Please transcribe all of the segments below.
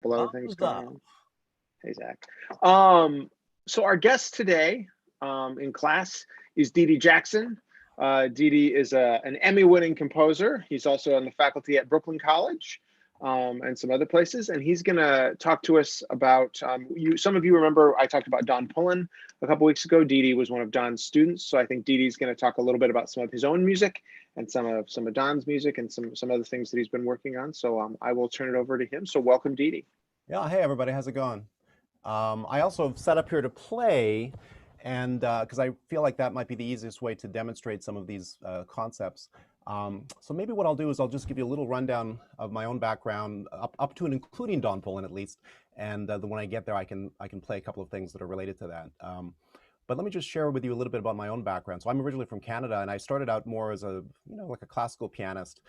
couple other things Thumbs going up. on. Hey, Zach. So our guest today in class is Dede Jackson. Dede is an Emmy-winning composer. He's also on the faculty at Brooklyn College and some other places. And he's going to talk to us about, some of you remember I talked about Don Pullen a couple weeks ago. Dede was one of Don's students. So I think Dede's going to talk a little bit about some of his own music and some of Don's music and some other things that he's been working on. So I will turn it over to him. So welcome, Dede. Yeah, hey everybody, how's it going? I also set up here to play, and because I feel like that might be the easiest way to demonstrate some of these concepts. So maybe what I'll do is I'll just give you a little rundown of my own background, up to and including Don Pullen at least, and when I get there, I can play a couple of things that are related to that. But let me just share with you a little bit about my own background. So I'm originally from Canada, and I started out more as a, like a classical pianist,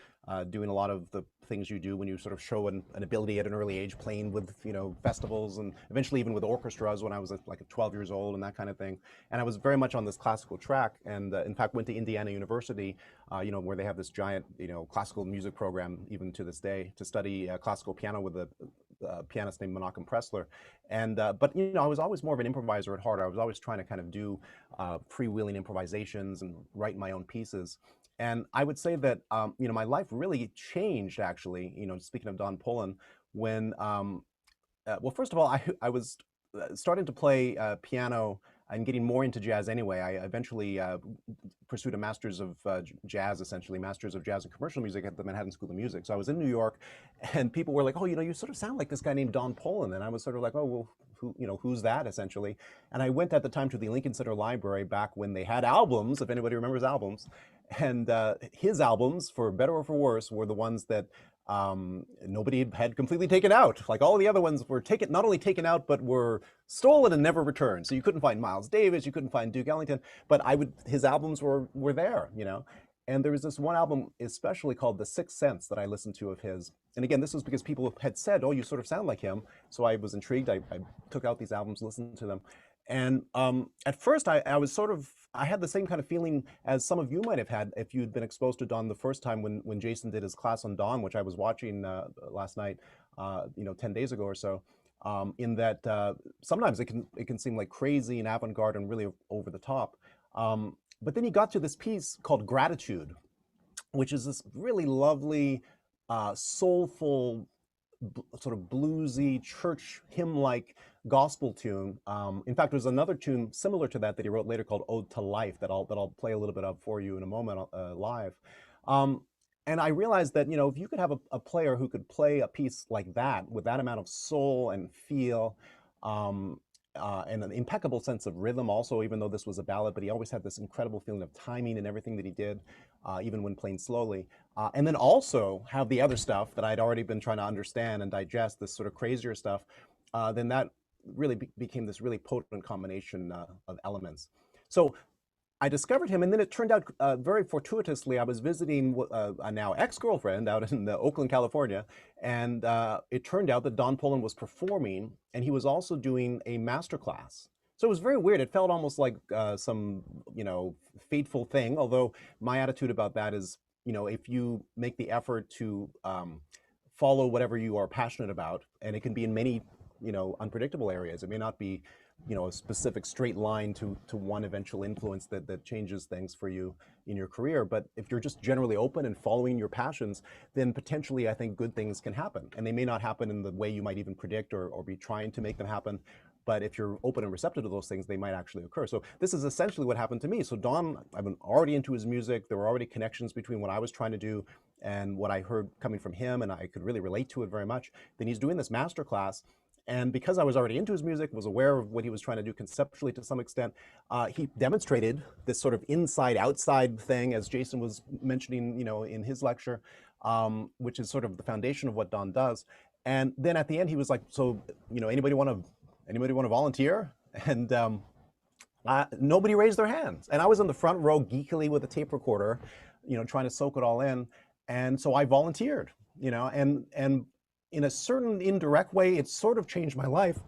doing a lot of the things you do when you sort of show an ability at an early age, playing with, festivals and eventually even with orchestras when I was like 12 years old and that kind of thing. And I was very much on this classical track, and in fact went to Indiana University, where they have this giant, classical music program even to this day to study classical piano with a pianist named Menachem Pressler. And but I was always more of an improviser at heart. I was always trying to kind of do freewheeling improvisations and write my own pieces. And I would say that my life really changed actually. Speaking of Don Pullen, when well, first of all, I was starting to play piano and getting more into jazz anyway. I eventually pursued a master's of jazz, essentially, master's of jazz and commercial music at the Manhattan School of Music. So I was in New York, and people were like, "Oh, you sort of sound like this guy named Don Pullen," and I was sort of like, "Oh, well, who's that?" Essentially. And I went at the time to the Lincoln Center Library back when they had albums, if anybody remembers albums, and his albums, for better or for worse, were the ones that nobody had completely taken out. Like all the other ones were not only taken out, but were stolen and never returned. So you couldn't find Miles Davis, you couldn't find Duke Ellington, but his albums were there, And there was this one album especially called The Sixth Sense that I listened to of his. And again, this was because people had said, "Oh, you sort of sound like him." So I was intrigued. I took out these albums, listened to them. And at first I had the same kind of feeling as some of you might have had if you'd been exposed to Don the first time when Jason did his class on Don, which I was watching last night, 10 days ago or so. In that sometimes it can seem like crazy and avant-garde and really over the top. But then he got to this piece called Gratitude, which is this really lovely, soulful, sort of bluesy, church hymn-like gospel tune. In fact, there's another tune similar to that he wrote later called Ode to Life that I'll play a little bit of for you in a moment live. And I realized that, if you could have a player who could play a piece like that with that amount of soul and feel, and an impeccable sense of rhythm also, even though this was a ballad, but he always had this incredible feeling of timing in everything that he did, even when playing slowly. And then also have the other stuff that I'd already been trying to understand and digest, this sort of crazier stuff, then that really became this really potent combination of elements. So I discovered him, and then it turned out very fortuitously, I was visiting a now ex-girlfriend out in Oakland, California, and it turned out that Don Pullen was performing, and he was also doing a master class. So it was very weird. It felt almost like some, fateful thing, although my attitude about that is, if you make the effort to follow whatever you are passionate about, and it can be in many, unpredictable areas. It may not be a specific straight line to one eventual influence that changes things for you in your career. But if you're just generally open and following your passions, then potentially I think good things can happen. And they may not happen in the way you might even predict or be trying to make them happen. But if you're open and receptive to those things, they might actually occur. So this is essentially what happened to me. So Don, I've been already into his music. There were already connections between what I was trying to do and what I heard coming from him, and I could really relate to it very much. Then he's doing this master class. And because I was already into his music, was aware of what he was trying to do conceptually to some extent, he demonstrated this sort of inside-outside thing, as Jason was mentioning, in his lecture, which is sort of the foundation of what Don does. And then at the end, he was like, "So, anybody want to volunteer?" And nobody raised their hands. And I was in the front row geekily with a tape recorder, trying to soak it all in. And so I volunteered, and in a certain indirect way, it sort of changed my life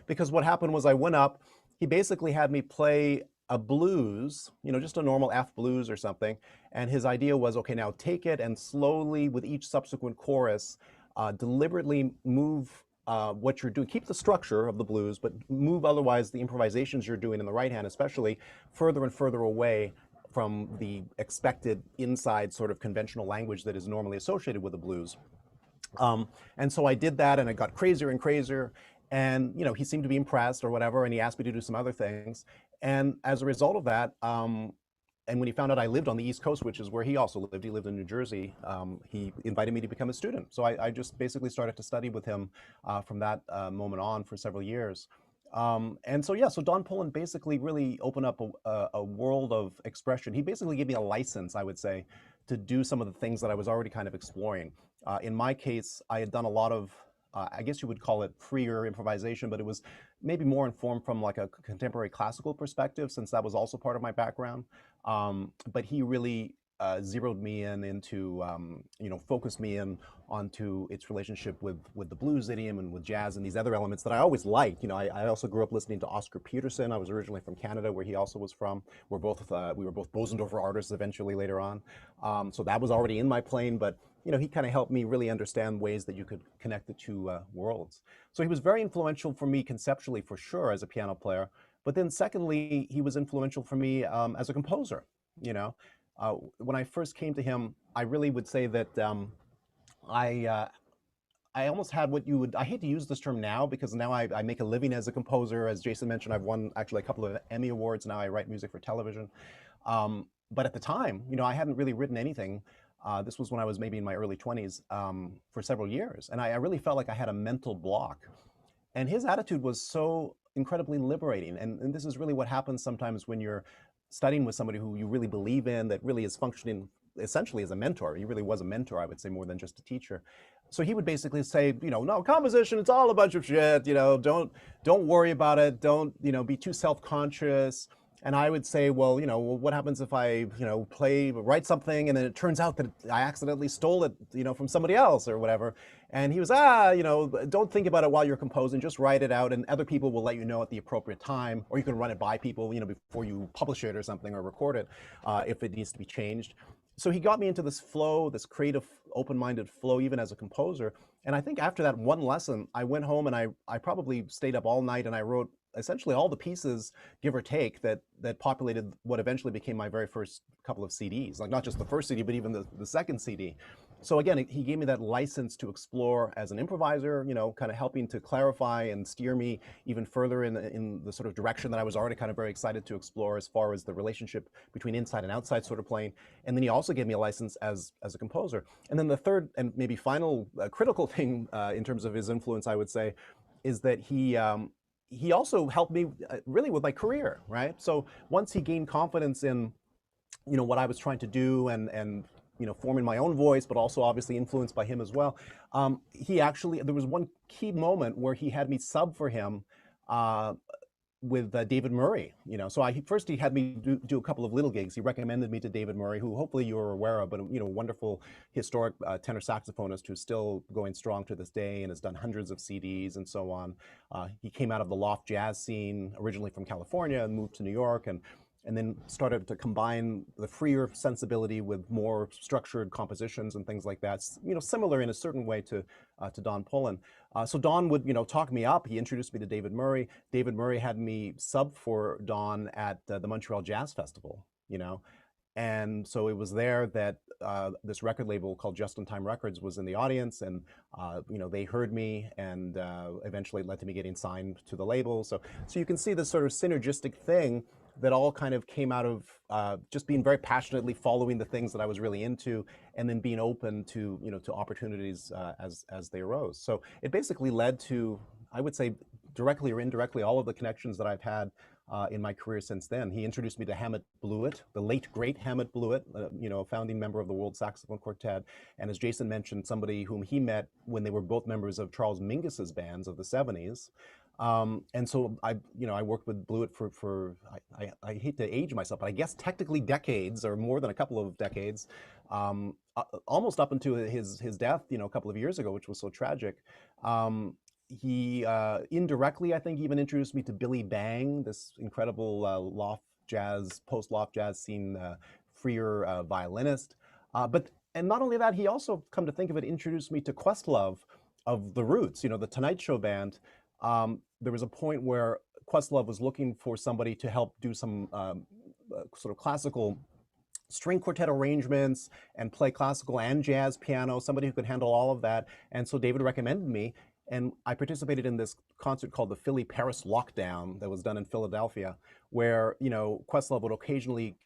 because what happened was I went up, he basically had me play a blues, just a normal F blues or something. And his idea was, okay, now take it and slowly with each subsequent chorus, deliberately move what you're doing, keep the structure of the blues, but move otherwise the improvisations you're doing in the right hand, especially further and further away from the expected inside sort of conventional language that is normally associated with the blues. And so I did that, and it got crazier and crazier. And he seemed to be impressed or whatever, and he asked me to do some other things. And as a result of that, and when he found out I lived on the East Coast, which is where he also lived, he lived in New Jersey, he invited me to become a student. So I just basically started to study with him from that moment on for several years. And so, yeah, so Don Pullen basically really opened up a world of expression. He basically gave me a license, I would say, to do some of the things that I was already kind of exploring. In my case, I had done a lot of, I guess you would call it freer improvisation, but it was maybe more informed from like a contemporary classical perspective, since that was also part of my background. But he really zeroed me in into, focused me in onto its relationship with the blues idiom and with jazz and these other elements that I always liked. I also grew up listening to Oscar Peterson. I was originally from Canada, where he also was from. We were both Bosendorfer artists eventually later on. So that was already in my plane, but he kind of helped me really understand ways that you could connect the two worlds. So he was very influential for me conceptually, for sure, as a piano player. But then secondly, he was influential for me as a composer. When I first came to him, I really would say that I I almost had what you would, I hate to use this term now because now I make a living as a composer. As Jason mentioned, I've won actually a couple of Emmy Awards. Now I write music for television. But at the time, I hadn't really written anything. This was when I was maybe in my early 20s, for several years. And I really felt like I had a mental block. And his attitude was so incredibly liberating. And this is really what happens sometimes when you're studying with somebody who you really believe in, that really is functioning essentially as a mentor. He really was a mentor, I would say, more than just a teacher. So he would basically say, no, composition, it's all a bunch of shit, don't worry about it. Don't, be too self-conscious. And I would say, well, what happens if I, write something and then it turns out that I accidentally stole it, from somebody else or whatever. And he was, don't think about it while you're composing, just write it out and other people will let you know at the appropriate time, or you can run it by people, before you publish it or something or record it, if it needs to be changed. So he got me into this flow, this creative, open-minded flow, even as a composer. And I think after that one lesson, I went home and I probably stayed up all night and I wrote essentially all the pieces, give or take, that populated what eventually became my very first couple of CDs. Like not just the first CD, but even the second CD. So again, he gave me that license to explore as an improviser, kind of helping to clarify and steer me even further in the sort of direction that I was already kind of very excited to explore as far as the relationship between inside and outside sort of playing. And then he also gave me a license as a composer. And then the third and maybe final critical thing in terms of his influence, I would say, is that he also helped me really with my career, right? So once he gained confidence in, what I was trying to do and forming my own voice, but also obviously influenced by him as well. There was one key moment where he had me sub for him with David Murray. So he had me do a couple of little gigs. He recommended me to David Murray, who hopefully you're aware of, but wonderful historic tenor saxophonist who's still going strong to this day and has done hundreds of CDs and so on. He came out of the loft jazz scene, originally from California, and moved to New York, and then started to combine the freer sensibility with more structured compositions and things like that. Similar in a certain way to Don Pullen. So Don would, talk me up. He introduced me to David Murray. David Murray had me sub for Don at the Montreal Jazz Festival, And so it was there that this record label called Just in Time Records was in the audience, and they heard me, and eventually it led to me getting signed to the label. So you can see this sort of synergistic thing that all kind of came out of just being very passionately following the things that I was really into, and then being open to to opportunities as they arose. So it basically led to, I would say, directly or indirectly, all of the connections that I've had in my career since then. He introduced me to Hammett Blewett, the late great Hammett Blewett, a founding member of the World Saxophone Quartet, and as Jason mentioned, somebody whom he met when they were both members of Charles Mingus's bands of the 70s. And so I worked with Blewett for I hate to age myself, but I guess technically decades, or more than a couple of decades, almost up until his death, a couple of years ago, which was so tragic. He indirectly, I think, even introduced me to Billy Bang, this incredible loft jazz, post-loft jazz scene freer violinist. And not only that, he also, come to think of it, introduced me to Questlove, of the Roots, the Tonight Show band. There was a point where Questlove was looking for somebody to help do some sort of classical string quartet arrangements and play classical and jazz piano, somebody who could handle all of that. And so David recommended me, and I participated in this concert called the Philly Paris Lockdown that was done in Philadelphia, where Questlove would occasionally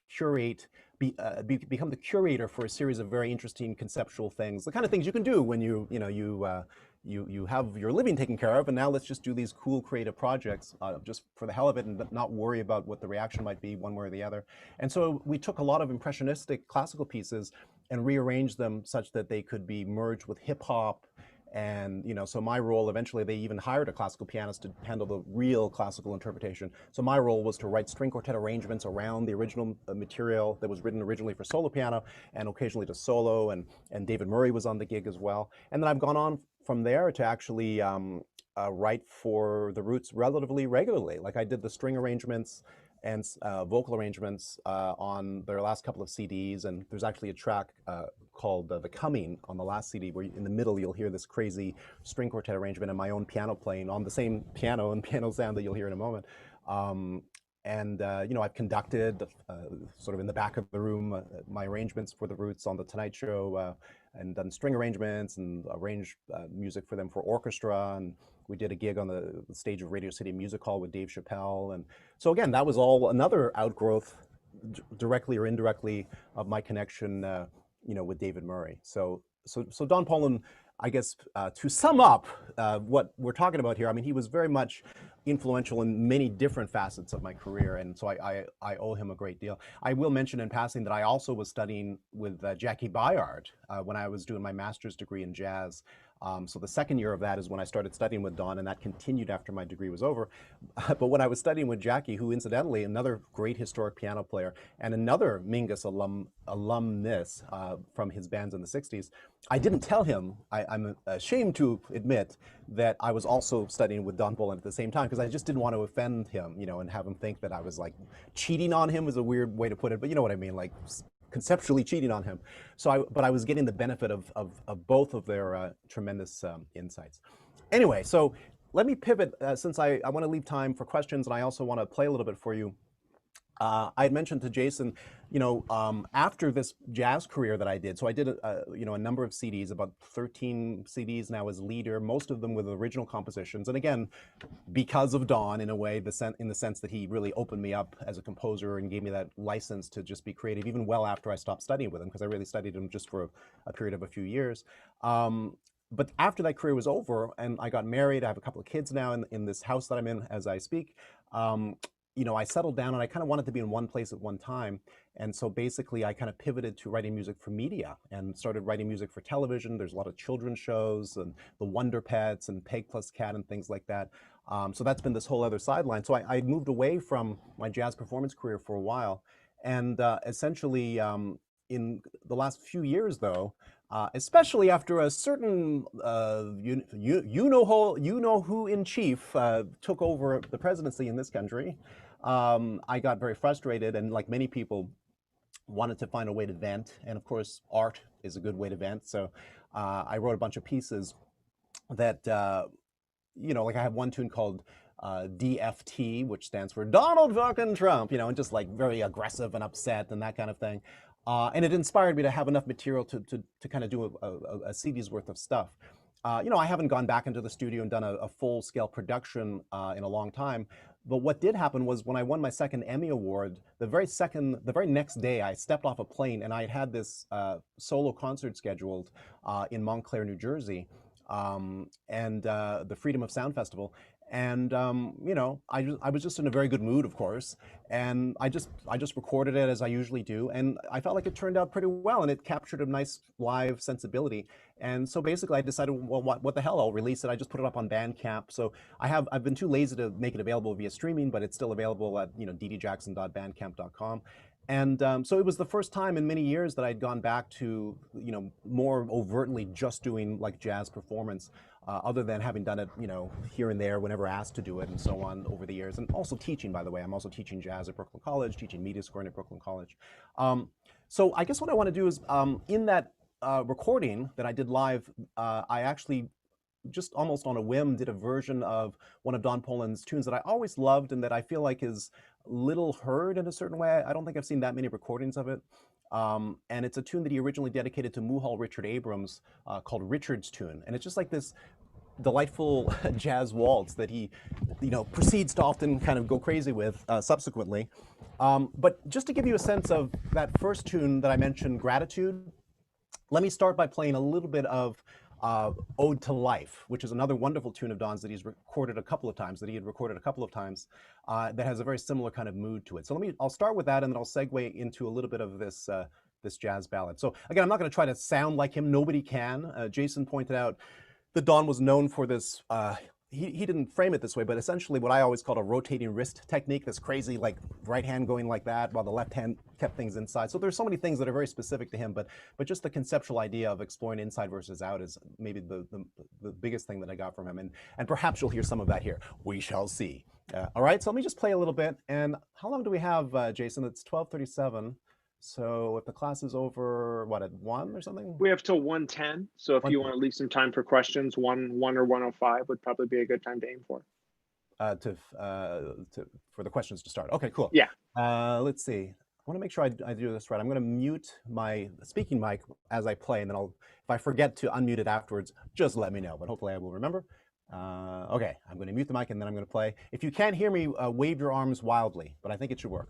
become the curator for a series of very interesting conceptual things, the kind of things you can do when you have your living taken care of, and now let's just do these cool creative projects just for the hell of it and not worry about what the reaction might be one way or the other. And so we took a lot of impressionistic classical pieces and rearranged them such that they could be merged with hip hop. And so my role, eventually they even hired a classical pianist to handle the real classical interpretation. So my role was to write string quartet arrangements around the original material that was written originally for solo piano and occasionally to solo, and David Murray was on the gig as well. And then I've gone on from there to actually write for the Roots relatively regularly. Like I did the string arrangements and vocal arrangements on their last couple of CDs, and there's actually a track called The Coming on the last CD where in the middle you'll hear this crazy string quartet arrangement and my own piano playing on the same piano and piano sound that you'll hear in a moment. I've conducted sort of in the back of the room my arrangements for the Roots on the Tonight Show, and done string arrangements and arranged music for them for orchestra. And we did a gig on the stage of Radio City Music Hall with Dave Chappelle. And so again, that was all another outgrowth, directly or indirectly, of my connection, with David Murray. So Don Poland, I guess, to sum up what we're talking about here, I mean, he was very much influential in many different facets of my career, and so I owe him a great deal. I will mention in passing that I also was studying with Jackie Byard when I was doing my master's degree in jazz. So the second year of that is when I started studying with Don, and that continued after my degree was over. But when I was studying with Jackie, who incidentally, another great historic piano player and another Mingus alumnus from his bands in the 60s, I didn't tell him, I'm ashamed to admit, that I was also studying with Don Poland at the same time, because I just didn't want to offend him, and have him think that I was like cheating on him is a weird way to put it, but you know what I mean, like conceptually cheating on him. But I was getting the benefit of both of their tremendous insights. Anyway, so let me pivot since I want to leave time for questions, and I also want to play a little bit for you. I had mentioned to Jason, after this jazz career that I did, so I did a number of CDs, about 13 CDs now as leader, most of them with original compositions. And again, because of Don, in a way, in the sense that he really opened me up as a composer and gave me that license to just be creative, even well after I stopped studying with him, because I really studied him just for a period of a few years. But after that career was over and I got married, I have a couple of kids now in this house that I'm in as I speak. I settled down and I kind of wanted to be in one place at one time. And so basically I kind of pivoted to writing music for media and started writing music for television. There's a lot of children's shows and the Wonder Pets and Peg Plus Cat and things like that. So that's been this whole other sideline. So I moved away from my jazz performance career for a while. And essentially in the last few years though, especially after a certain you know who in chief took over the presidency in this country, I got very frustrated, and like many people, wanted to find a way to vent. And of course, art is a good way to vent. So I wrote a bunch of pieces that like I have one tune called DFT, which stands for Donald fucking Trump, and just like very aggressive and upset and that kind of thing. And it inspired me to have enough material to kind of do a CD's worth of stuff. I haven't gone back into the studio and done a full-scale production in a long time. But what did happen was when I won my second Emmy Award, the very next day, I stepped off a plane and I had this solo concert scheduled in Montclair, New Jersey, and the Freedom of Sound Festival. And I was just in a very good mood, of course, and I just recorded it as I usually do, and I felt like it turned out pretty well, and it captured a nice live sensibility. And so basically, I decided, well, what the hell? I'll release it. I just put it up on Bandcamp. So I've been too lazy to make it available via streaming, but it's still available at dedejackson.bandcamp.com. And so it was the first time in many years that I'd gone back to more overtly just doing like jazz performance. Other than having done it, here and there whenever asked to do it and so on over the years. And also teaching, by the way. I'm also teaching jazz at Brooklyn College, teaching media scoring at Brooklyn College. So I guess what I want to do is, in that recording that I did live, I actually just almost on a whim, did a version of one of Don Poland's tunes that I always loved and that I feel like is little heard in a certain way. I don't think I've seen that many recordings of it. And it's a tune that he originally dedicated to Muhal Richard Abrams called Richard's Tune. And it's just like this delightful jazz waltz that he, proceeds to often kind of go crazy with subsequently. But just to give you a sense of that first tune that I mentioned, Gratitude, let me start by playing a little bit of Ode to Life, which is another wonderful tune of Don's that he's recorded a couple of times, that has a very similar kind of mood to it. So I'll start with that, and then I'll segue into a little bit of this this jazz ballad. So again, I'm not going to try to sound like him. Nobody can. Jason pointed out that Don was known for this. He didn't frame it this way, but essentially what I always called a rotating wrist technique, this crazy like right hand going like that while the left hand kept things inside. So there's so many things that are very specific to him, but just the conceptual idea of exploring inside versus out is maybe the biggest thing that I got from him. And perhaps you'll hear some of that here. We shall see. All right, so let me just play a little bit. And how long do we have, Jason? It's 12:37. So if the class is over, what, at 1 or something? We have till 1:10. So if you want to leave some time for questions, 1 or 1:05 would probably be a good time to aim for. For the questions to start. Okay, cool. Yeah. Let's see. I want to make sure I do this right. I'm going to mute my speaking mic as I play, and then if I forget to unmute it afterwards, just let me know. But hopefully I will remember. Okay, I'm going to mute the mic, and then I'm going to play. If you can't hear me, wave your arms wildly, but I think it should work.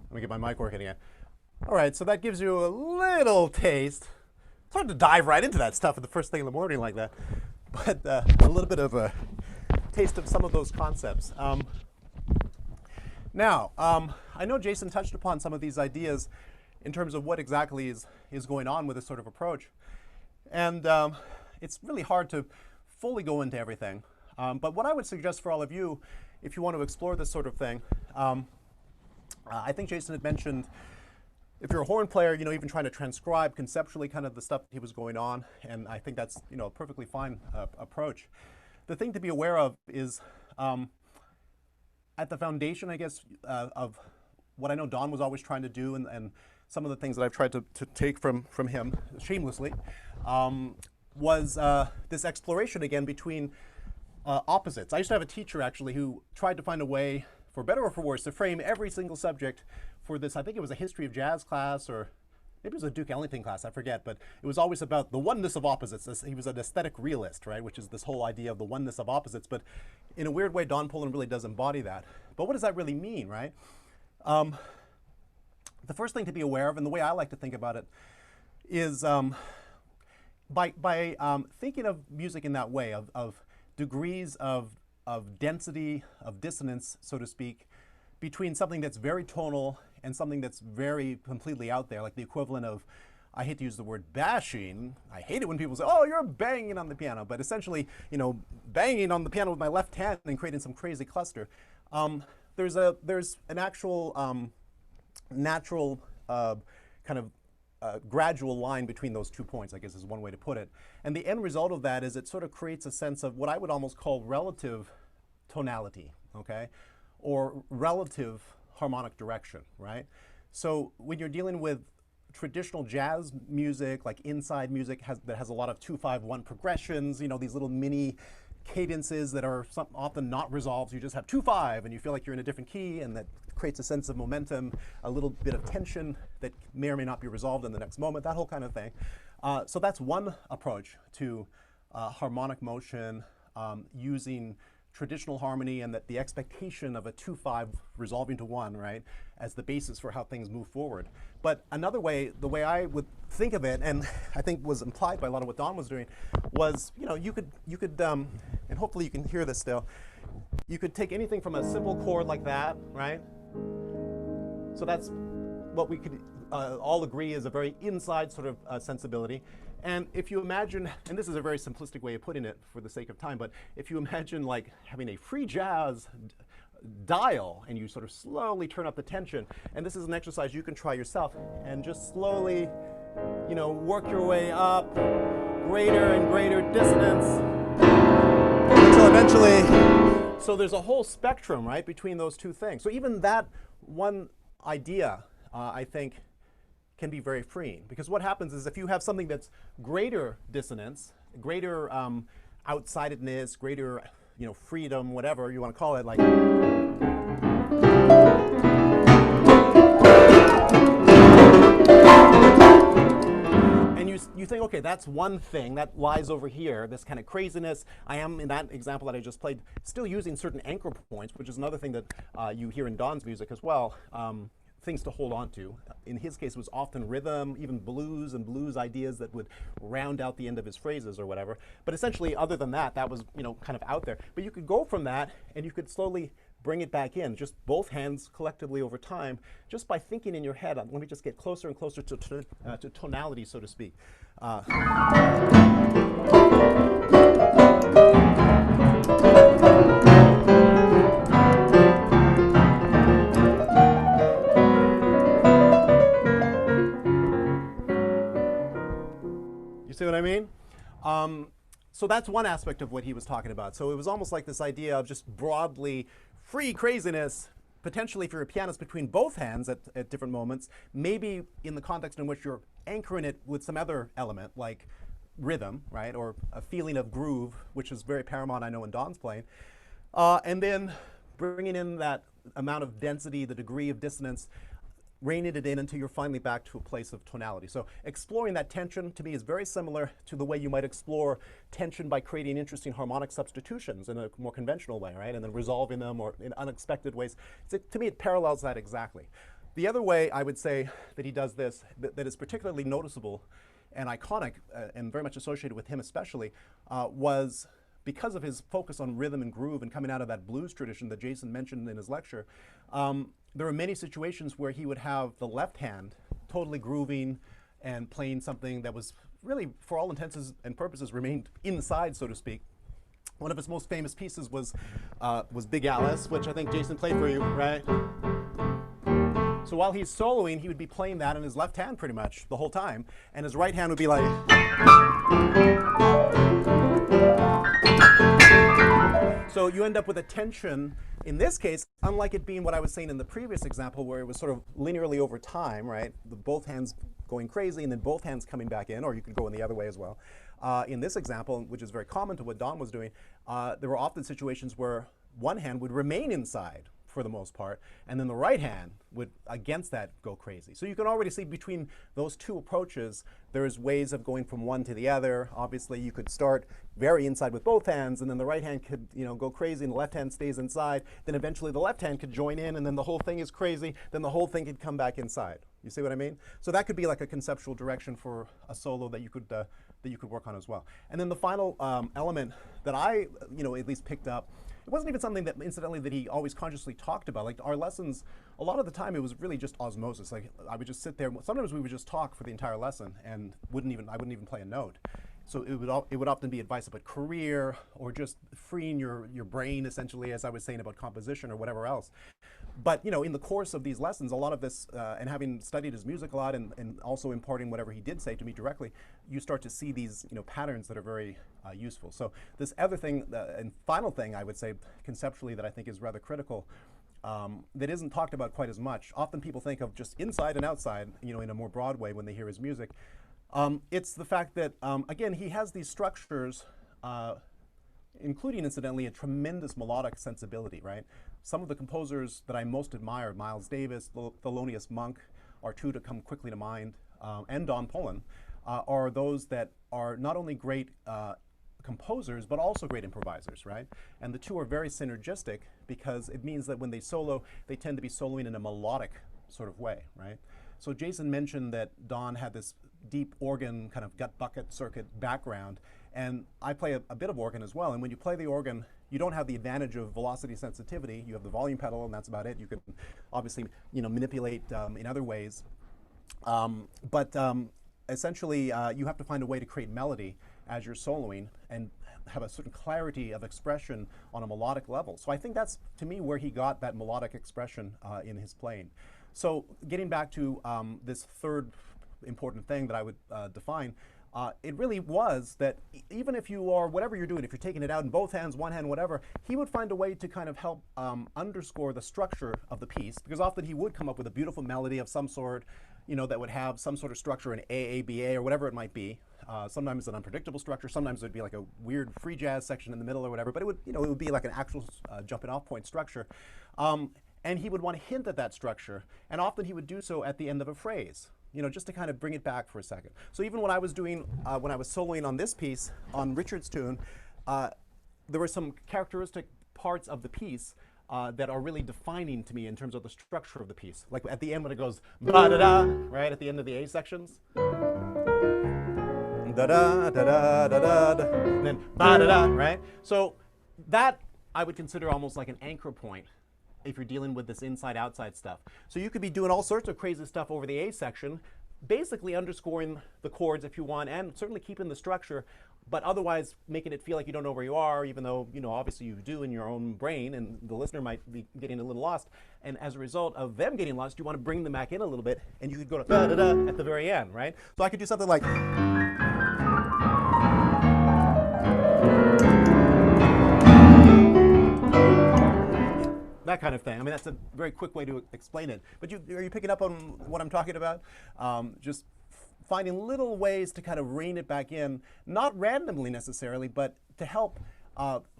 Let me get my mic working again. All right, so that gives you a little taste. It's hard to dive right into that stuff at the first thing in the morning like that, but a little bit of a taste of some of those concepts. Now, I know Jason touched upon some of these ideas in terms of what exactly is going on with this sort of approach. And it's really hard to fully go into everything. But what I would suggest for all of you, if you want to explore this sort of thing, I think Jason had mentioned, if you're a horn player, even trying to transcribe conceptually kind of the stuff that he was going on, and I think that's a perfectly fine approach. The thing to be aware of is at the foundation, I guess, of what I know Don was always trying to do, and some of the things that I've tried to take from him shamelessly, was this exploration again between opposites. I used to have a teacher actually who tried to find a way, for better or for worse, to frame every single subject for this. I think it was a history of jazz class, or maybe it was a Duke Ellington class, I forget, but it was always about the oneness of opposites. He was an aesthetic realist, right, which is this whole idea of the oneness of opposites. But in a weird way, Don Poland really does embody that. But what does that really mean, right? The first thing to be aware of, and the way I like to think about it, is by thinking of music in that way, of degrees of density, of dissonance, so to speak, between something that's very tonal and something that's very completely out there, like the equivalent of, I hate to use the word bashing. I hate it when people say, oh, you're banging on the piano. But essentially, banging on the piano with my left hand and creating some crazy cluster. There's an actual natural kind of gradual line between those 2 points, I guess is one way to put it. And the end result of that is it sort of creates a sense of what I would almost call relative tonality, okay? Or relative harmonic direction, right? So when you're dealing with traditional jazz music, like inside music that has a lot of 2-5-1 progressions, these little mini cadences that are often not resolved. So you just have 2-5 and you feel like you're in a different key, and that creates a sense of momentum, a little bit of tension that may or may not be resolved in the next moment, that whole kind of thing. So that's one approach to harmonic motion, using traditional harmony and that the expectation of a 2-5 resolving to 1, right, as the basis for how things move forward. But another way, the way I would think of it, and I think was implied by a lot of what Don was doing, was, you could, and hopefully you can hear this still, you could take anything from a simple chord like that, right? So that's what we could all agree is a very inside sort of sensibility. And if you imagine, and this is a very simplistic way of putting it for the sake of time, but if you imagine like having a free jazz dial and you sort of slowly turn up the tension, and this is an exercise you can try yourself, and just slowly, work your way up, greater and greater dissonance, until eventually, so there's a whole spectrum, right, between those two things. So even that one idea, I think, can be very freeing, because what happens is if you have something that's greater dissonance, greater outsidedness, greater freedom, whatever you want to call it, like, and you think, okay, that's one thing that lies over here, this kind of craziness. I am, in that example that I just played, still using certain anchor points, which is another thing that you hear in Don's music as well. Things to hold on to. In his case, it was often rhythm, even blues and blues ideas that would round out the end of his phrases or whatever. But essentially, other than that, that was kind of out there. But you could go from that, and you could slowly bring it back in, just both hands collectively over time, just by thinking in your head. Let me just get closer and closer to tonality, so to speak. See what I mean? So that's one aspect of what he was talking about. So it was almost like this idea of just broadly free craziness, potentially if you're a pianist between both hands at different moments, maybe in the context in which you're anchoring it with some other element like rhythm, right, or a feeling of groove, which is very paramount, I know, in Don's playing, and then bringing in that amount of density, the degree of dissonance, reining it in until you're finally back to a place of tonality. So exploring that tension, to me, is very similar to the way you might explore tension by creating interesting harmonic substitutions in a more conventional way, right? And then resolving them or in unexpected ways. So to me, it parallels that exactly. The other way I would say that he does this, that is particularly noticeable and iconic, and very much associated with him especially, was because of his focus on rhythm and groove and coming out of that blues tradition that Jason mentioned in his lecture. There are many situations where he would have the left hand totally grooving and playing something that was really, for all intents and purposes, remained inside, so to speak. One of his most famous pieces was Big Alice, which I think Jason played for you, right? So while he's soloing, he would be playing that in his left hand pretty much the whole time, and his right hand would be like. So you end up with a tension, in this case, unlike it being what I was saying in the previous example where it was sort of linearly over time, right? Both hands going crazy and then both hands coming back in, or you could go in the other way as well. In this example, which is very common to what Don was doing, there were often situations where one hand would remain inside for the most part, and then the right hand would, against that, go crazy. So you can already see between those two approaches, there's ways of going from one to the other. Obviously, you could start very inside with both hands, and then the right hand could, go crazy, and the left hand stays inside. Then eventually the left hand could join in, and then the whole thing is crazy. Then the whole thing could come back inside. You see what I mean? So that could be like a conceptual direction for a solo that you could work on as well. And then the final element that I, at least picked up. It wasn't even something that, incidentally, that he always consciously talked about. Like our lessons, a lot of the time, it was really just osmosis. Like I would just sit there. Sometimes we would just talk for the entire lesson, and I wouldn't even play a note. So it would often be advice about career or just freeing your brain, essentially, as I was saying about composition or whatever else. But in the course of these lessons, a lot of this, and having studied his music a lot, and also imparting whatever he did say to me directly, you start to see these patterns that are very useful. So this other thing, and final thing I would say conceptually that I think is rather critical, that isn't talked about quite as much. Often people think of just inside and outside, in a more broad way when they hear his music. It's the fact that, again, he has these structures, including, incidentally, a tremendous melodic sensibility, right? Some of the composers that I most admired, Miles Davis, Thelonious Monk, are two to come quickly to mind, and Don Pullen, are those that are not only great composers, but also great improvisers, right? And the two are very synergistic because it means that when they solo, they tend to be soloing in a melodic sort of way, right? So Jason mentioned that Don had this deep organ kind of gut bucket circuit background, and I play a bit of organ as well. And when you play the organ, you don't have the advantage of velocity sensitivity. You have the volume pedal, and that's about it. You can obviously manipulate in other ways, but essentially you have to find a way to create melody as you're soloing and have a certain clarity of expression on a melodic level. So I think that's, to me, where he got that melodic expression in his playing. So getting back to this third important thing that I would define, it really was that even if you are, whatever you're doing, if you're taking it out in both hands, one hand, whatever, he would find a way to kind of help underscore the structure of the piece, because often he would come up with a beautiful melody of some sort, that would have some sort of structure in AABA or whatever it might be. Sometimes an unpredictable structure, sometimes it would be like a weird free jazz section in the middle or whatever, but it would, it would be like an actual jumping off point structure. And he would want to hint at that structure, and often he would do so at the end of a phrase, just to kind of bring it back for a second. So even when I was doing, when I was soloing on this piece, on Richard's tune, there were some characteristic parts of the piece that are really defining to me in terms of the structure of the piece. Like at the end when it goes ba-da-da, right, at the end of the A sections. Da-da, da-da, da-da, da, and then ba-da-da, right? So that I would consider almost like an anchor point if you're dealing with this inside-outside stuff. So you could be doing all sorts of crazy stuff over the A section, basically underscoring the chords if you want, and certainly keeping the structure, but otherwise making it feel like you don't know where you are, even though, obviously you do in your own brain, and the listener might be getting a little lost. And as a result of them getting lost, you want to bring them back in a little bit, and you could go to da-da-da at the very end, right? So I could do something like... that kind of thing. I mean, that's a very quick way to explain it. But are you picking up on what I'm talking about? Just finding little ways to kind of rein it back in, not randomly necessarily, but to help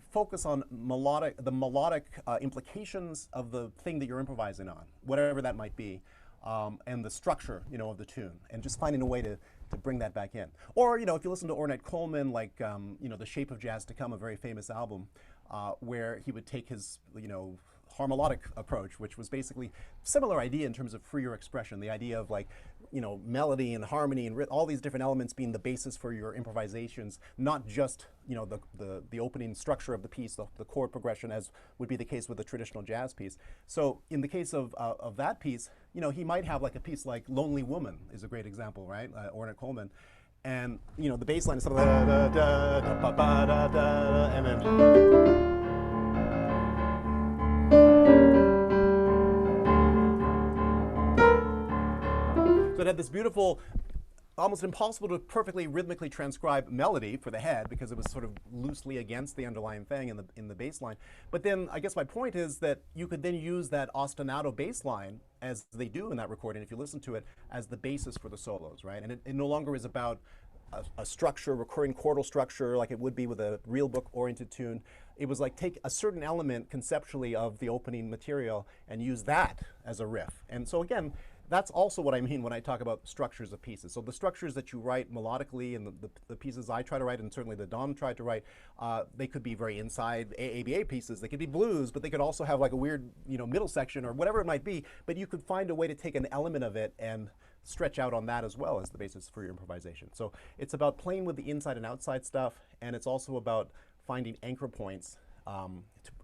focus on the melodic implications of the thing that you're improvising on, whatever that might be, and the structure, of the tune, and just finding a way to bring that back in. Or, if you listen to Ornette Coleman, like, The Shape of Jazz to Come, a very famous album, where he would take his, harmonic approach, which was basically similar idea in terms of freer expression, the idea of like, melody and harmony and all these different elements being the basis for your improvisations, not just, the opening structure of the piece, the chord progression, as would be the case with a traditional jazz piece. So in the case of that piece, he might have like a piece like Lonely Woman is a great example, right? Ornette Coleman. And, the bass line is something like da, da, da, ba, ba, da, da, and then. So it had this beautiful, almost impossible to perfectly rhythmically transcribe melody for the head because it was sort of loosely against the underlying thing in the bass line. But then I guess my point is that you could then use that ostinato bass line, as they do in that recording, if you listen to it, as the basis for the solos, right? And it no longer is about a structure, recurring chordal structure, like it would be with a real book-oriented tune. It was like take a certain element conceptually of the opening material and use that as a riff. And so again, that's also what I mean when I talk about structures of pieces. So the structures that you write melodically and the pieces I try to write, and certainly the Don tried to write, they could be very inside ABA pieces. They could be blues, but they could also have like a weird, middle section or whatever it might be. But you could find a way to take an element of it and stretch out on that as well as the basis for your improvisation. So it's about playing with the inside and outside stuff, and it's also about finding anchor points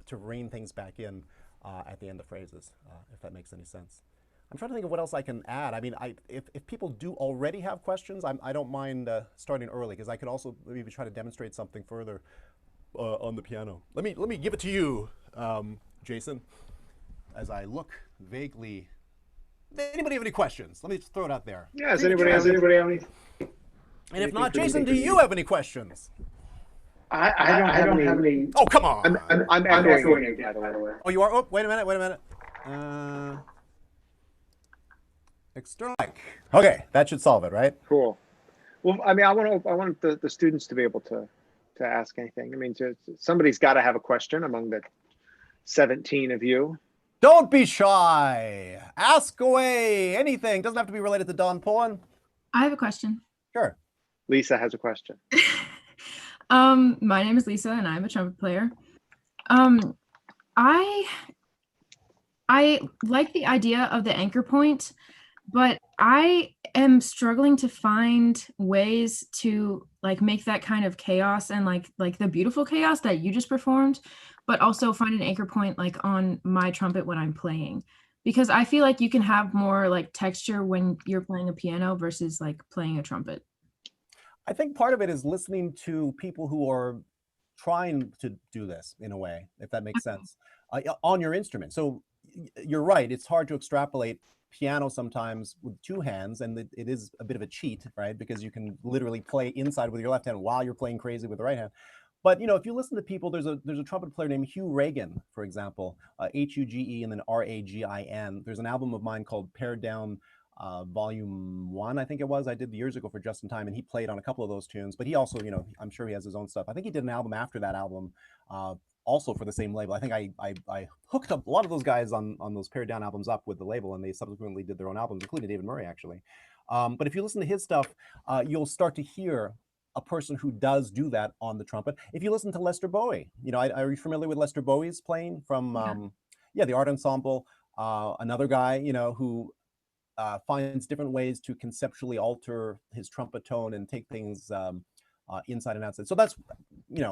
to rein things back in at the end of phrases, if that makes any sense. I'm trying to think of what else I can add. I mean, if people do already have questions, I don't mind starting early, because I could also maybe try to demonstrate something further on the piano. Let me give it to you, Jason, as I look vaguely. Anybody have any questions? Let me just throw it out there. Yeah, does anybody have any? And if not, Jason, do you have any questions? I don't have any. Oh, come on. I'm echoing it, by the way. Oh, you are? Oh, wait a minute. External mic. Okay, that should solve it, right? Cool. Well, I mean, I want the students to be able to ask anything. I mean, somebody's got to have a question among the 17 of you. Don't be shy. Ask away. Anything. Doesn't have to be related to Don Pullen. I have a question. Sure. Lisa has a question. My name is Lisa, and I'm a trumpet player. I like the idea of the anchor point, but I am struggling to find ways to like make that kind of chaos and like the beautiful chaos that you just performed, but also find an anchor point like on my trumpet when I'm playing, because I feel like you can have more like texture when you're playing a piano versus like playing a trumpet. I think part of it is listening to people who are trying to do this in a way, if that makes sense, on your instrument. So you're right, it's hard to extrapolate piano sometimes with two hands, and it is a bit of a cheat, right? Because you can literally play inside with your left hand while you're playing crazy with the right hand. But if you listen to people, there's a trumpet player named Hugh Reagan, for example, Huge and then Ragin. There's an album of mine called Pared Down Volume 1, I think it was. I did years ago for Just in Time, and he played on a couple of those tunes. But he also, I'm sure he has his own stuff. I think he did an album after that album, also for the same label. I think I hooked up a lot of those guys on those Pared Down albums up with the label, and they subsequently did their own albums, including David Murray, actually. But if you listen to his stuff, you'll start to hear a person who does do that on the trumpet. If you listen to Lester Bowie, are you familiar with Lester Bowie's playing from, the Art Ensemble? Another guy, who finds different ways to conceptually alter his trumpet tone and take things inside and outside. So that's,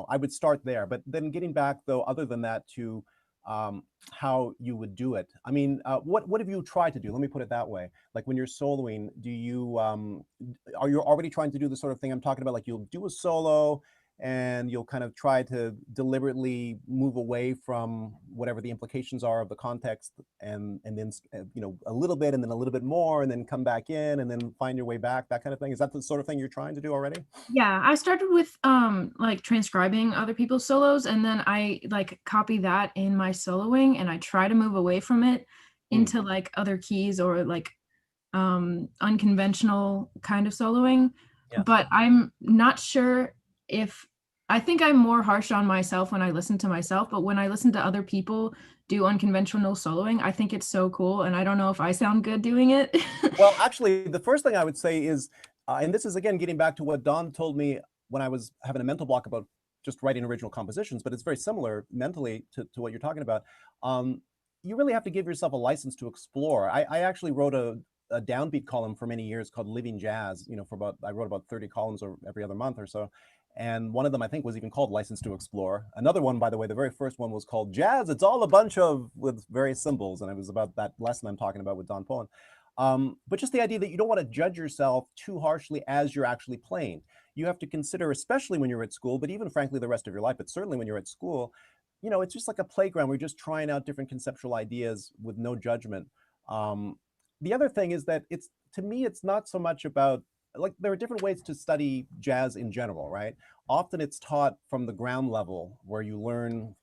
I would start there. But then getting back, though, other than that, to how you would do it. I mean, what have you tried to do? Let me put it that way. Like when you're soloing, do you are you already trying to do the sort of thing I'm talking about? Like you'll do a solo and you'll kind of try to deliberately move away from whatever the implications are of the context, and then a little bit and then a little bit more, and then come back in and then find your way back, that kind of thing. Is that the sort of thing you're trying to do already? Yeah, I started with like transcribing other people's solos, and then I like copy that in my soloing, and I try to move away from it into like other keys or like unconventional kind of soloing. Yeah. But I'm not sure if I think I'm more harsh on myself when I listen to myself, but when I listen to other people do unconventional soloing, I think it's so cool, and I don't know if I sound good doing it. Well, actually, the first thing I would say is, and this is again getting back to what Don told me when I was having a mental block about just writing original compositions, but it's very similar mentally to what you're talking about. you really have to give yourself a license to explore. I actually wrote a downbeat column for many years called Living Jazz, I wrote about 30 columns every other month or so. And one of them, I think, was even called License to Explore. Another one, by the way, the very first one was called Jazz. It's all a bunch of, with various symbols. And it was about that lesson I'm talking about with Don Poen. But just the idea that you don't want to judge yourself too harshly as you're actually playing. You have to consider, especially when you're at school, but even frankly, the rest of your life, but certainly when you're at school, it's just like a playground. We're just trying out different conceptual ideas with no judgment. The other thing is that to me, it's not so much about, like, there are different ways to study jazz in general, right? Often it's taught from the ground level, where you learn,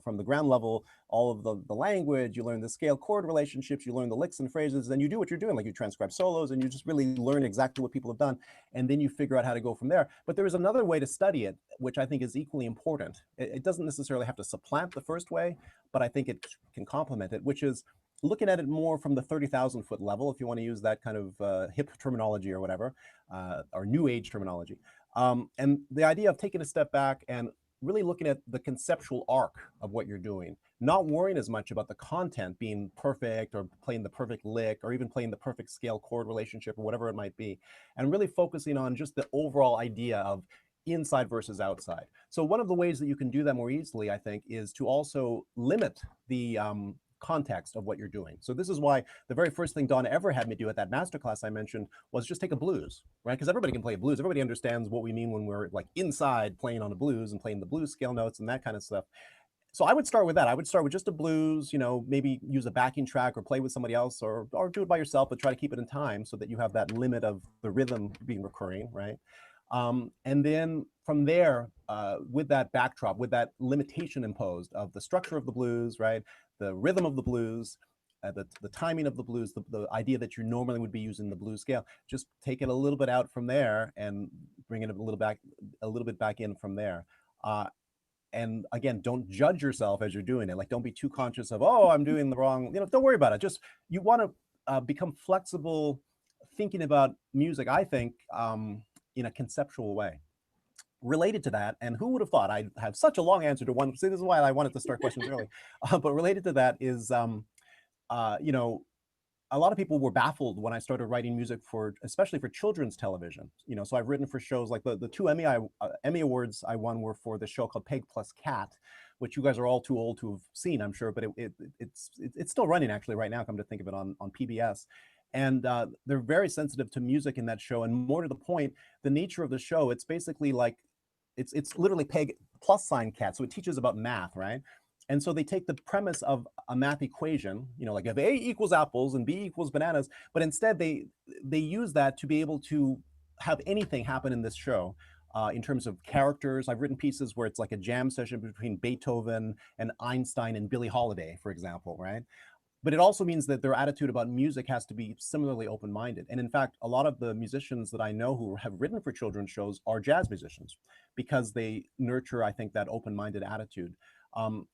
from the ground level, all of the language, you learn the scale chord relationships, you learn the licks and phrases, and you do what you're doing, like you transcribe solos, and you just really learn exactly what people have done, and then you figure out how to go from there. But there is another way to study it, which I think is equally important. It doesn't necessarily have to supplant the first way, but I think it can complement it, which is looking at it more from the 30,000-foot level, if you want to use that kind of hip terminology or whatever, or new age terminology. And the idea of taking a step back and really looking at the conceptual arc of what you're doing, not worrying as much about the content being perfect or playing the perfect lick or even playing the perfect scale chord relationship or whatever it might be, and really focusing on just the overall idea of inside versus outside. So one of the ways that you can do that more easily, I think, is to also limit the context of what you're doing. So this is why the very first thing Don ever had me do at that masterclass I mentioned was just take a blues, right? Because everybody can play blues. Everybody understands what we mean when we're like inside playing on a blues and playing the blues scale notes and that kind of stuff. So I would start with that. I would start with just a blues, maybe use a backing track or play with somebody else or do it by yourself, but try to keep it in time so that you have that limit of the rhythm being recurring, right? And then from there, with that backdrop, with that limitation imposed of the structure of the blues, right? The rhythm of the blues, the timing of the blues, the idea that you normally would be using the blues scale, just take it a little bit out from there and bring it a little bit back in from there. And again, don't judge yourself as you're doing it. Like, don't be too conscious of, oh, I'm doing the wrong, don't worry about it. Just, you want to become flexible thinking about music, I think, in a conceptual way. Related to that, and who would have thought I'd have such a long answer to one, so this is why I wanted to start questions early, but related to that is, a lot of people were baffled when I started writing music especially for children's television. So I've written for shows like the two Emmy Awards I won were for the show called Peg Plus Cat, which you guys are all too old to have seen, I'm sure, but it's still running actually right now, come to think of it, on PBS. And they're very sensitive to music in that show, and more to the point, the nature of the show, it's basically like, it's literally Peg plus sign cat, so it teaches about math, right? And so they take the premise of a math equation, like if A equals apples and B equals bananas, but instead they use that to be able to have anything happen in this show. In terms of characters, I've written pieces where it's like a jam session between Beethoven and Einstein and Billie Holiday, for example, right? But it also means that their attitude about music has to be similarly open-minded. And in fact, a lot of the musicians that I know who have written for children's shows are jazz musicians because they nurture, I think, that open-minded attitude.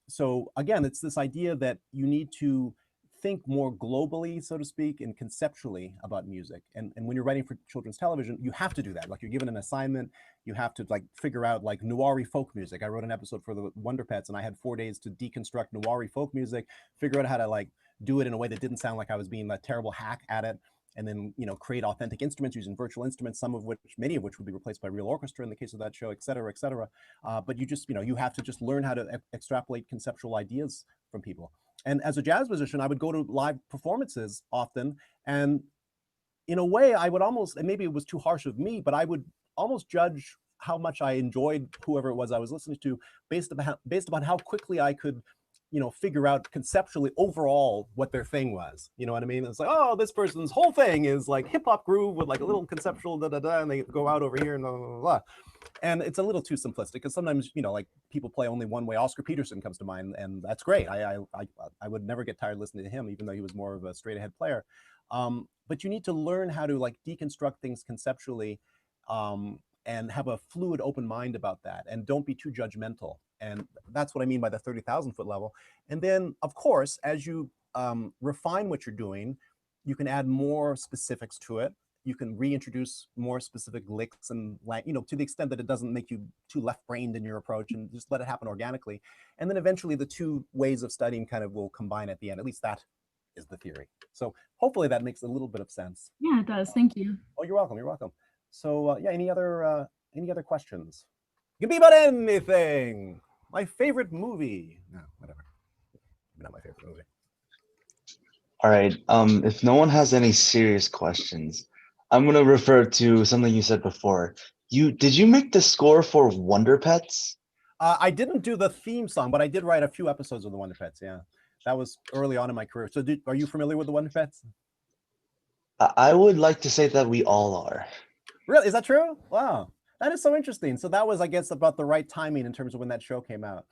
So again, it's this idea that you need to think more globally, so to speak, and conceptually about music. And when you're writing for children's television, you have to do that. Like, you're given an assignment, you have to like figure out like Newari folk music. I wrote an episode for the Wonder Pets and I had 4 days to deconstruct Newari folk music, figure out how to like do it in a way that didn't sound like I was being a terrible hack at it, and then create authentic instruments using virtual instruments, many of which would be replaced by real orchestra in the case of that show, et cetera, et cetera. But you just you have to just learn how to extrapolate conceptual ideas from people. And as a jazz musician, I would go to live performances often, and in a way, I would almost, and maybe it was too harsh of me, but I would almost judge how much I enjoyed whoever it was I was listening to based upon how quickly I could figure out conceptually overall what their thing was. You know what I mean? It's like, oh, this person's whole thing is like hip hop groove with like a little conceptual da da da, and they go out over here and blah, blah, blah, blah. And it's a little too simplistic because sometimes, like people play only one way. Oscar Peterson comes to mind, and that's great. I would never get tired listening to him, even though he was more of a straight ahead player. But you need to learn how to like deconstruct things conceptually, and have a fluid, open mind about that, and don't be too judgmental. And that's what I mean by the 30,000-foot level. And then, of course, as you refine what you're doing, you can add more specifics to it. you can reintroduce more specific licks and, to the extent that it doesn't make you too left-brained in your approach, and just let it happen organically. And then eventually the two ways of studying kind of will combine at the end. At least that is the theory. So hopefully that makes a little bit of sense. Yeah, it does. Thank you. Oh, you're welcome. You're welcome. So yeah, any other questions? It can be about anything. My favorite movie. No, whatever. Not my favorite movie. All right. If no one has any serious questions, I'm gonna refer to something you said before. Did you make the score for Wonder Pets? I didn't do the theme song, but I did write a few episodes of the Wonder Pets. Yeah, that was early on in my career. So, are you familiar with the Wonder Pets? I would like to say that we all are. Really? Is that true? Wow, that is so interesting. So that was, I guess, about the right timing in terms of when that show came out.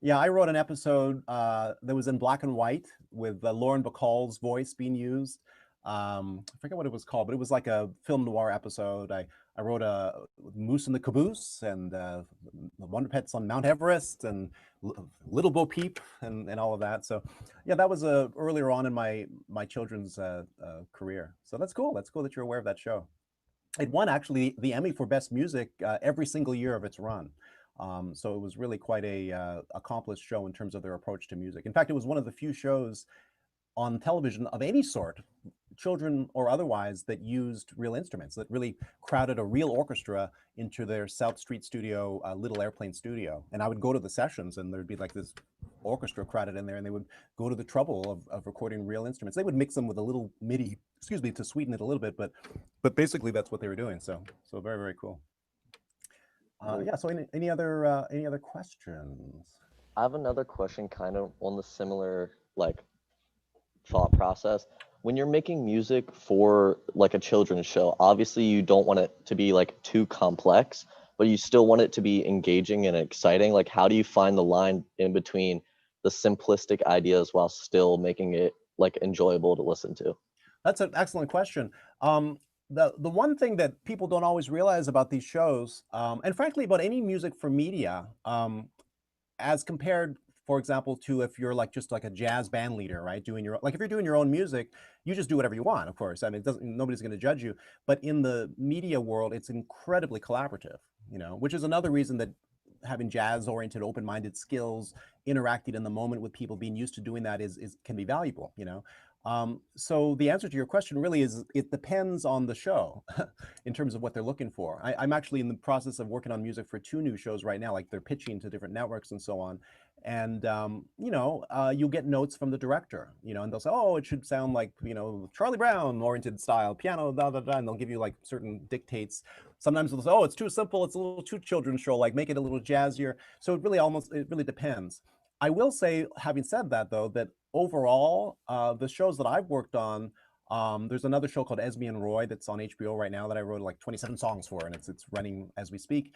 Yeah, I wrote an episode that was in black and white with Lauren Bacall's voice being used. I forget what it was called, but it was like a film noir episode. I wrote a Moose in the Caboose and the Wonder Pets on Mount Everest and Little Bo Peep and all of that. So yeah, that was earlier on in my children's career. So that's cool. That's cool that you're aware of that show. It won actually the Emmy for Best Music every single year of its run. So it was really quite a accomplished show in terms of their approach to music. In fact, it was one of the few shows on television of any sort, children or otherwise, that used real instruments, that really crowded a real orchestra into their South Street studio, Little Airplane studio. And I would go to the sessions and there'd be like this orchestra crowded in there, and they would go to the trouble of recording real instruments. They would mix them with a little MIDI, to sweeten it a little bit, but basically that's what they were doing. So very, very cool. Yeah, so any other questions? I have another question kind of on the similar thought process. When you're making music for like a children's show, obviously you don't want it to be too complex, but you still want it to be engaging and exciting. Like, how do you find the line in between the simplistic ideas while still making it enjoyable to listen to? That's an excellent question. The one thing that people don't always realize about these shows, and frankly about any music for media, as compared, for example, to if you're just a jazz band leader, right? If you're doing your own music, you just do whatever you want, of course. I mean, nobody's going to judge you. But in the media world, it's incredibly collaborative, which is another reason that having jazz-oriented, open-minded skills, interacting in the moment with people, being used to doing that can be valuable, So the answer to your question really is it depends on the show in terms of what they're looking for. I'm actually in the process of working on music for 2 new shows right now, they're pitching to different networks and so on. And, you'll get notes from the director, and they'll say, oh, it should sound like, Charlie Brown oriented style, piano, da, da, da, and they'll give you certain dictates. Sometimes they'll say, oh, it's too simple, it's a little too children's show, make it a little jazzier. So it really depends. I will say, having said that, though, that overall, the shows that I've worked on, there's another show called Esme and Roy that's on HBO right now that I wrote 27 songs for, and it's running as we speak.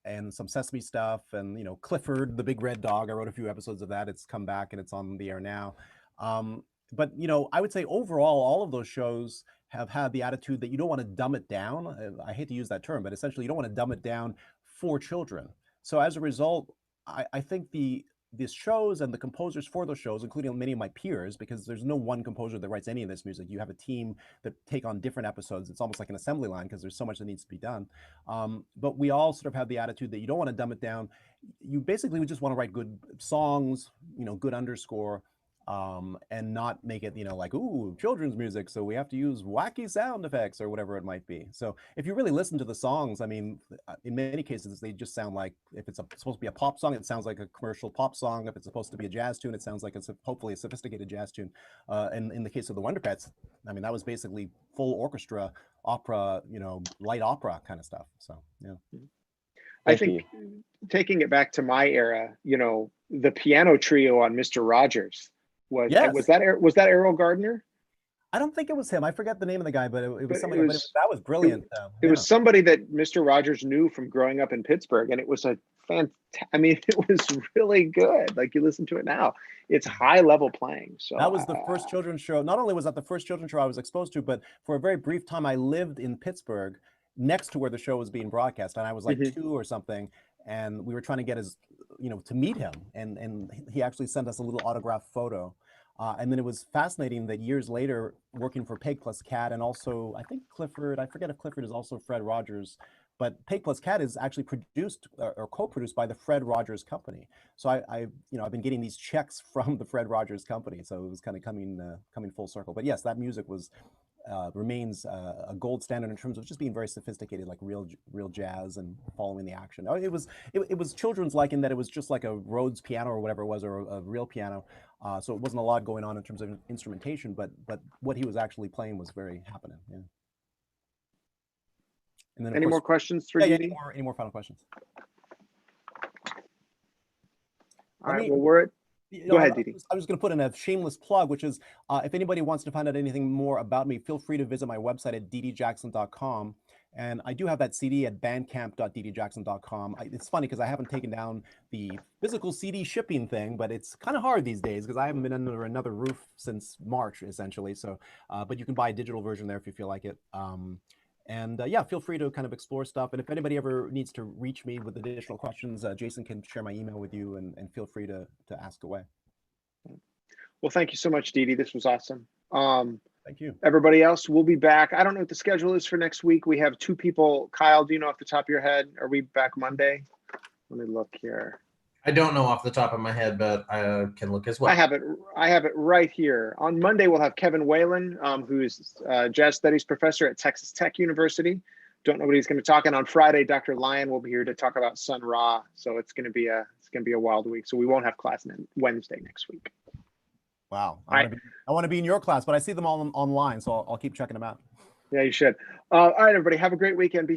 And some Sesame stuff, and Clifford the Big Red Dog. I wrote a few episodes of that. It's come back and it's on the air now. But I would say overall, all of those shows have had the attitude that you don't want to dumb it down. I hate to use that term, but essentially you don't want to dumb it down for children. So as a result, I think these shows and the composers for those shows, including many of my peers, because there's no one composer that writes any of this music. You have a team that take on different episodes. It's almost like an assembly line because there's so much that needs to be done. But we all sort of have the attitude that you don't want to dumb it down. You basically just want to write good songs, good underscore, and not make it, ooh, children's music, so we have to use wacky sound effects or whatever it might be. So if you really listen to the songs, I mean, in many cases, they just sound like, if it's supposed to be a pop song, it sounds like a commercial pop song. If it's supposed to be a jazz tune, it sounds like it's hopefully a sophisticated jazz tune. And in the case of the Wonder Pets, I mean, that was basically full orchestra, opera, light opera kind of stuff. So, yeah. I think taking it back to my era, the piano trio on Mr. Rogers, was that Errol Gardner? I don't think it was him. I forget the name of the guy, but it was somebody. That was brilliant. It was somebody that Mr. Rogers knew from growing up in Pittsburgh, and it was it was really good. You listen to it now, it's high level playing. So that was the first children's show. Not only was that the first children's show I was exposed to, but for a very brief time I lived in Pittsburgh, next to where the show was being broadcast, and I was 2 or something, and we were trying to get his, to meet him, and he actually sent us a little autographed photo. And then it was fascinating that years later, working for Pig Plus Cat, and also I think Clifford, I forget if Clifford is also Fred Rogers, but Pig Plus Cat is actually produced or co-produced by the Fred Rogers Company. So I've been getting these checks from the Fred Rogers Company. So it was kind of coming full circle. But yes, that music remains a gold standard in terms of just being very sophisticated, like real jazz and following the action. It was children's like in that it was just like a Rhodes piano or whatever it was, or a real piano. So it wasn't a lot going on in terms of instrumentation, but what he was actually playing was very happening. Yeah. And then Any more questions for yeah, Dede? any more final questions? All right. Well, we're at. Go ahead, Dede. I'm just going to put in a shameless plug, which is if anybody wants to find out anything more about me, feel free to visit my website at dedejackson.com. And I do have that CD at bandcamp.dedejackson.com. It's funny because I haven't taken down the physical CD shipping thing, but it's kind of hard these days because I haven't been under another roof since March, essentially. So, but you can buy a digital version there if you feel like it. And yeah, feel free to kind of explore stuff. And if anybody ever needs to reach me with additional questions, Jason can share my email with you, and feel free to ask away. Well, thank you so much, Dede. This was awesome. Thank you. Everybody else, we'll be back. I don't know what the schedule is for next week. We have 2 people. Kyle, do you know off the top of your head? Are we back Monday? Let me look here. I don't know off the top of my head, but I can look as well. I have it right here. On Monday, we'll have Kevin Whalen, who is a jazz studies professor at Texas Tech University. Don't know what he's going to talk. And on Friday, Dr. Lyon will be here to talk about Sun Ra. So it's going to be a wild week. So we won't have class Wednesday next week. Wow. I want to be in your class, but I see them all online, so I'll keep checking them out. Yeah, you should. All right, everybody. Have a great weekend. Be